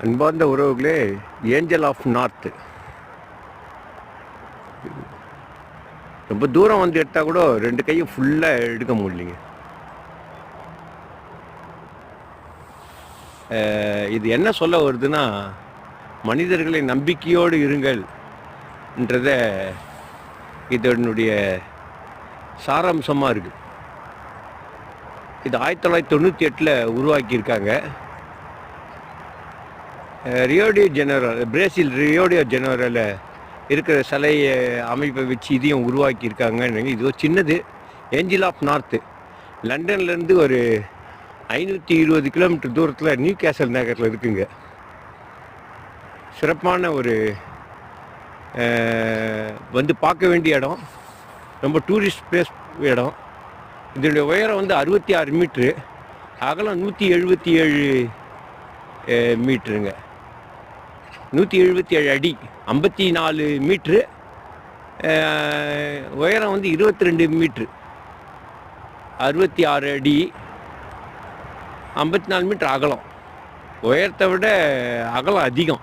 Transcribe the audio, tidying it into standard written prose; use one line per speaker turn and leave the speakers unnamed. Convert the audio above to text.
அன்பார்ந்த உறவுகளே, angel of north ரொம்ப தூரம் வந்து எடுத்தால் கூட 2 கையும் ஃபுல்லாக எடுக்க முடியலைங்க. இது என்ன சொல்ல வருதுன்னா, மனிதர்களை நம்பிக்கையோடு இருங்கள் என்றத இதனுடைய சாராம்சமாக இருக்குது. இது 1998 உருவாக்கியிருக்காங்க. பிரேசில் ரியோடியோ ஜெனரோவில் இருக்கிற சிலை அமைப்பை வச்சு இதையும் உருவாக்கியிருக்காங்க. இது ஒரு சின்னது ஏஞ்சல் ஆஃப் நார்த்து. லண்டன்லேருந்து ஒரு 520 கிலோமீட்டர் தூரத்தில் நியூ கேசல் நகரில் இருக்குங்க. சிறப்பான ஒரு வந்து பார்க்க வேண்டிய இடம், ரொம்ப டூரிஸ்ட் பிளேஸ் இடம். இதனுடைய உயரம் வந்து 66 மீட்ரு, அகலம் 177 மீட்டருங்க. 177 அடி, 54 மீட்ரு. உயரம் வந்து 22 மீட்ரு, 66 அடி, 54 மீட்டர் அகலம். உயரத்தை விட அகலம் அதிகம்.